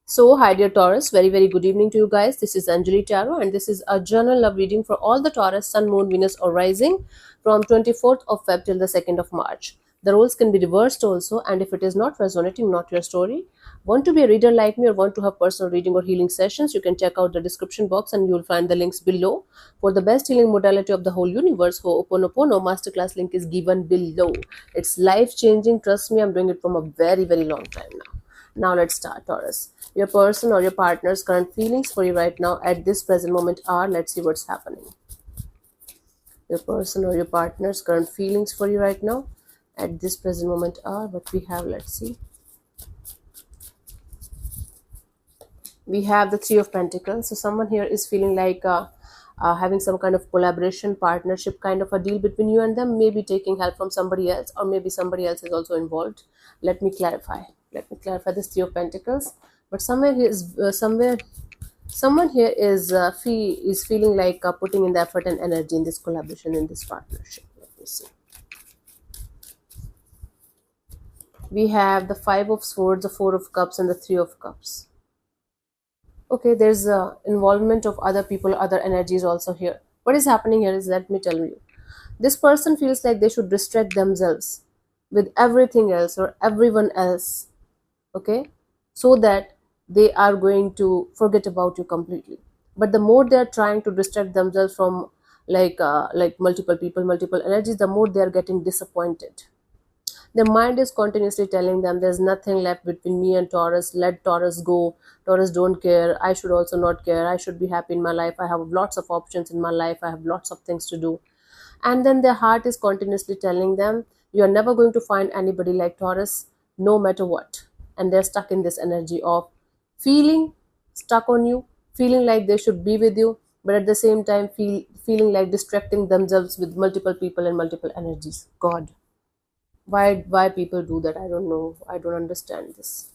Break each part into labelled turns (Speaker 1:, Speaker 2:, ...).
Speaker 1: So, hi dear Taurus, very good evening to you guys. This is Anjali Tarot, and this is a general love reading for all the Taurus, Sun, Moon, Venus, or Rising from 24th of Feb till the 2nd of March. The roles can be reversed also, and if it is not resonating, not your story, want to be a reader like me or want to have personal reading or healing sessions, you can check out the description box and you will find the links below. For the best healing modality of the whole universe, Ho'oponopono Masterclass link is given below. It's life changing. Trust me, I'm doing it from a very long time now. Now let's start, Taurus. Your person or your partner's current feelings for you right now at this present moment are, let's see what's happening. Your person or your partner's current feelings for you right now at this present moment are what we have. Let's see. We have the Three of Pentacles. So someone here is feeling like having some kind of collaboration, partnership kind of a deal between you and them, maybe taking help from somebody else, or maybe somebody else is also involved. Let me clarify. Let me clarify this Three of Pentacles. But someone here is feeling like putting in the effort and energy in this collaboration, in this partnership. Let me see. We have the Five of Swords, the Four of Cups, and the Three of Cups. Okay, there's involvement of other people, other energies also here. What is happening here is, let me tell you, this person feels like they should distract themselves with everything else or everyone else, okay, so that they are going to forget about you completely. But the more they are trying to distract themselves from like multiple people, multiple energies, the more they are getting disappointed. Their mind is continuously telling them there's nothing left between me and Taurus. Let Taurus go. Taurus don't care. I should also not care. I should be happy in my life. I have lots of options in my life. I have lots of things to do. And then their heart is continuously telling them you're never going to find anybody like Taurus, no matter what. And they're stuck in this energy of feeling stuck on you, feeling like they should be with you, but at the same time feeling like distracting themselves with multiple people and multiple energies. God, why people do that, I don't know. I don't understand this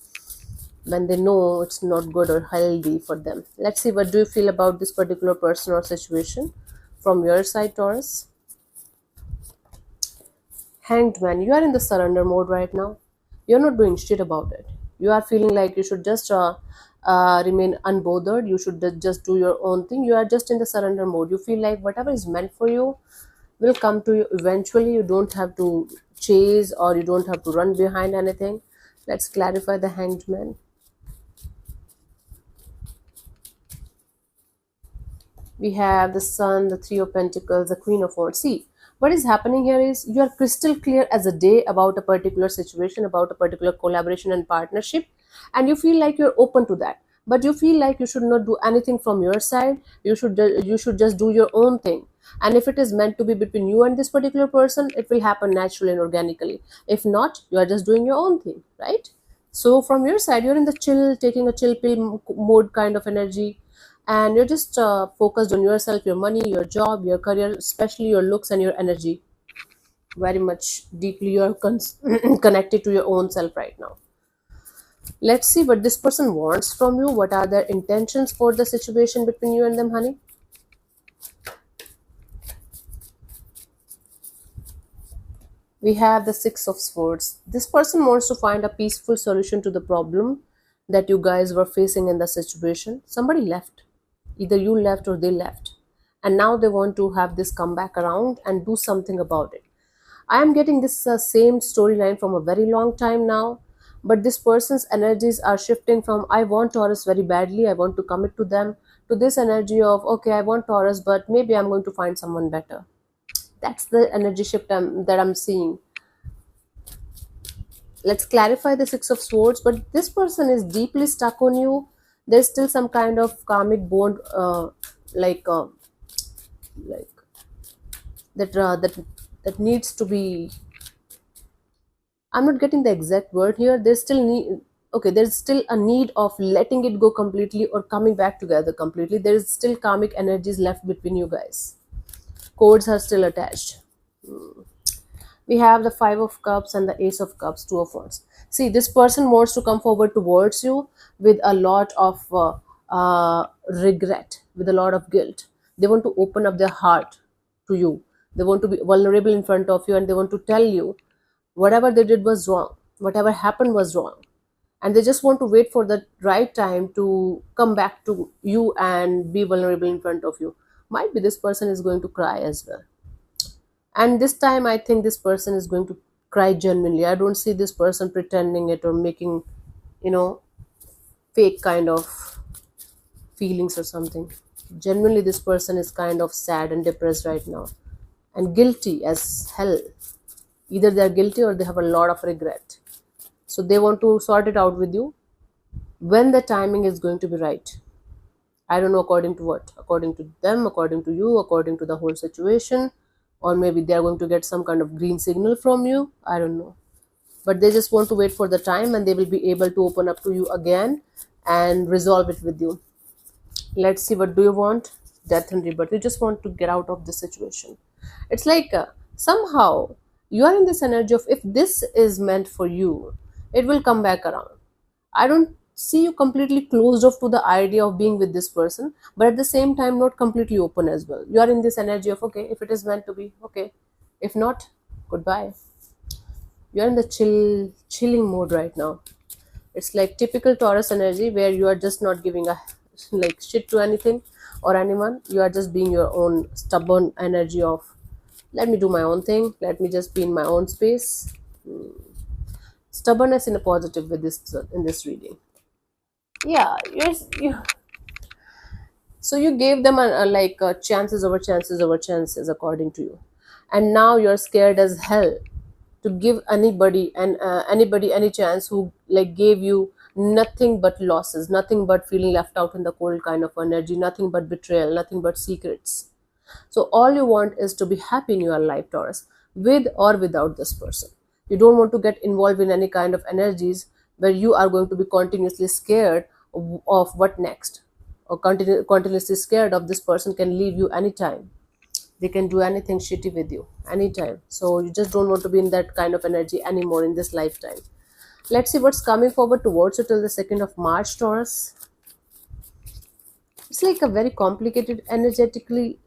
Speaker 1: when they know it's not good or healthy for them. Let's see, what do you feel about this particular person or situation from your side, Taurus? Hanged Man, you are in the surrender mode right now. You're not doing shit about it. You are feeling like you should just remain unbothered. You should just do your own thing. You are just in the surrender mode. You feel like whatever is meant for you will come to you eventually. You don't have to chase or you don't have to run behind anything. Let's clarify the Hanged Man. We have the Sun, the Three of Pentacles, the Queen of Wands. See, what is happening here is you are crystal clear as a day about a particular situation, about a particular collaboration and partnership, and you feel like you're open to that. But you feel like you should not do anything from your side. You should just do your own thing. And if it is meant to be between you and this particular person, it will happen naturally and organically. If not, you are just doing your own thing, right? So from your side, you're in the chill, taking a chill pill mode kind of energy, and you're just focused on yourself, your money, your job, your career, especially your looks and your energy. Very much deeply you're connected to your own self right now. Let's see what this person wants from you. What are their intentions for the situation between you and them, honey? We have the Six of Swords. This person wants to find a peaceful solution to the problem that you guys were facing in the situation. Somebody left. Either you left or they left. And now they want to have this come back around and do something about it. I am getting this same storyline from a very long time now. But this person's energies are shifting from I want Taurus very badly, I want to commit to them, to this energy of okay, I want Taurus, but maybe I'm going to find someone better. That's the energy shift that I'm seeing. Let's clarify the Six of Swords. But this person is deeply stuck on you. There's still some kind of karmic bond, like like that needs to be. I'm not getting the exact word here. There's still need. Okay, there's still a need of letting it go completely or coming back together completely. There is still karmic energies left between you guys. Codes are still attached. We have the Five of Cups and the Ace of Cups, Two of Wands. See, this person wants to come forward towards you with a lot of regret, with a lot of guilt. They want to open up their heart to you. They want to be vulnerable in front of you, and they want to tell you whatever they did was wrong. Whatever happened was wrong. and they just want to wait for the right time to come back to you and be vulnerable in front of you. Might be this person is going to cry as well, and this time I think this person is going to cry genuinely. I don't see this person pretending it or making, you know, fake kind of feelings or something. Genuinely, this person is kind of sad and depressed right now and guilty as hell. Either they are guilty or they have a lot of regret. So they want to sort it out with you when the timing is going to be right. I don't know according to what. According to them, according to you, according to the whole situation. Or maybe they are going to get some kind of green signal from you. I don't know. But they just want to wait for the time and they will be able to open up to you again and resolve it with you. Let's see, what do you want? Death and rebirth. You just want to get out of this situation. It's like somehow you are in this energy of, if this is meant for you, it will come back around. I don't see you completely closed off to the idea of being with this person, but at the same time not completely open as well. You are in this energy of, okay, if it is meant to be, okay, if not, goodbye. You are in the chilling mode right now. It's like typical Taurus energy where you are just not giving a like shit to anything or anyone. You are just being your own stubborn energy of, let me do my own thing, let me just be in my own space. Stubbornness in a positive with this in this reading. Yeah, so you gave them chances over chances over chances according to you, and now you're scared as hell to give anybody and anybody any chance who like gave you nothing but losses, nothing but feeling left out in the cold kind of energy, nothing but betrayal, nothing but secrets. So all you want is to be happy in your life, Taurus, with or without this person. You don't want to get involved in any kind of energies where you are going to be continuously scared of what next, or continuously scared of this person can leave you anytime. They can do anything shitty with you anytime. So you just don't want to be in that kind of energy anymore in this lifetime. Let's see what's coming forward towards you till the 2nd of March, Taurus. It's like a very complicated, energetically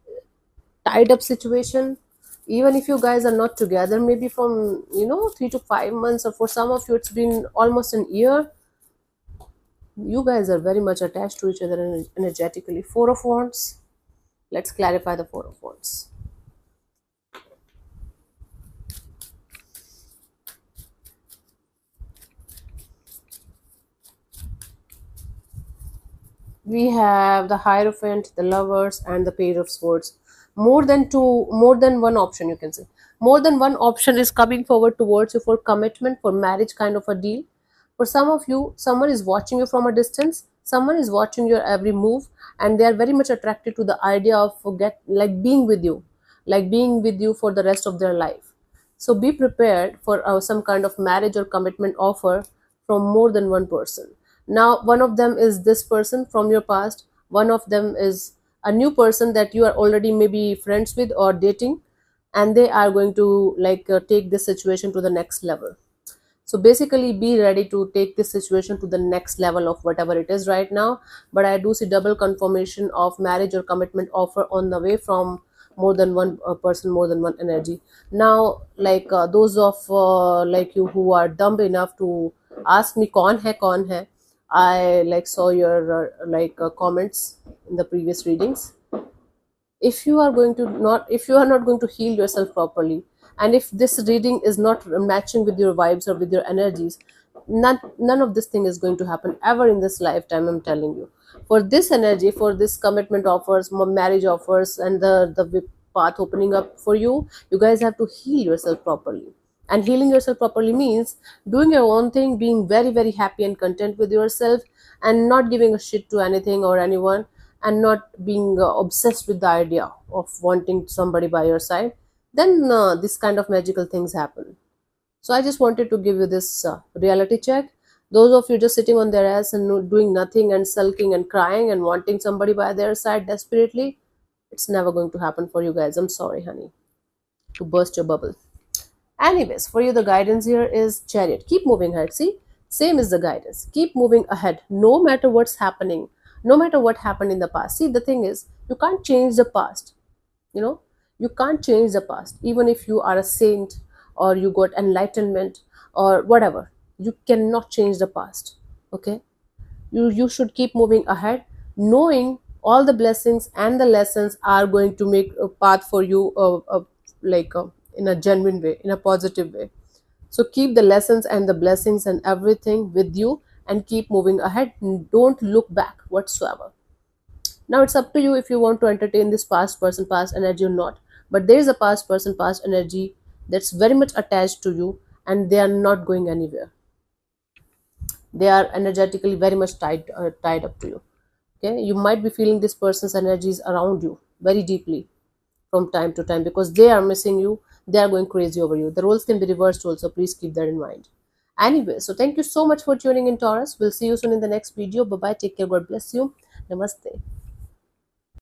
Speaker 1: tied up situation. Even if you guys are not together, maybe from 3 to 5 months, or for some of you it's been almost an year, you guys are very much attached to each other energetically. Four of Wands. Let's clarify the Four of Wands. We have the Hierophant, the Lovers, and the Page of Swords. More than one option, you can say. More than one option is coming forward towards you for commitment, for marriage kind of a deal. For some of you, someone is watching you from a distance. Someone is watching your every move, and they are very much attracted to the idea of being with you for the rest of their life. So be prepared for some kind of marriage or commitment offer from more than one person. Now, one of them is this person from your past, one of them is a new person that you are already maybe friends with or dating, and they are going to take this situation to the next level. So basically, be ready to take this situation to the next level of whatever it is right now. But I do see double confirmation of marriage or commitment offer on the way from more than one person, more than one energy. Now, those of you who are dumb enough to ask me kaun hai, I saw your comments in the previous readings. If you are going to not if you are not going to heal yourself properly, and if this reading is not matching with your vibes or with your energies, none of this thing is going to happen ever in this lifetime. I'm telling you, for this energy, for this commitment offers, marriage offers, and the path opening up for you, you guys have to heal yourself properly. And healing yourself properly means doing your own thing, being very very happy and content with yourself, and not giving a shit to anything or anyone, and not being obsessed with the idea of wanting somebody by your side. Then this kind of magical things happen. So I just wanted to give you this reality check. Those of you just sitting on their ass and doing nothing and sulking and crying and wanting somebody by their side desperately, it's never going to happen for you guys. I'm sorry, honey, to burst your bubble. Anyways, for you, the guidance here is Chariot. Keep moving ahead. See, same is the guidance. Keep moving ahead, no matter what's happening, no matter what happened in the past. See, the thing is, you can't change the past. You know, you can't change the past. Even if you are a saint or you got enlightenment or whatever, you cannot change the past. Okay, you should keep moving ahead, knowing all the blessings and the lessons are going to make a path for you, like in a genuine way, in a positive way. So keep the lessons and the blessings and everything with you, and keep moving ahead. Don't look back whatsoever. Now it's up to you if you want to entertain this past person, past energy or not. But there is a past person, past energy that's very much attached to you, and they are not going anywhere. They are energetically very much tied up to you. Okay, you might be feeling this person's energies around you very deeply from time to time, because they are missing you. They are going crazy over you. The roles can be reversed also. Please keep that in mind. Anyway, so thank you so much for tuning in, Taurus. We'll see you soon in the next video. Bye bye. Take care. God bless you. Namaste.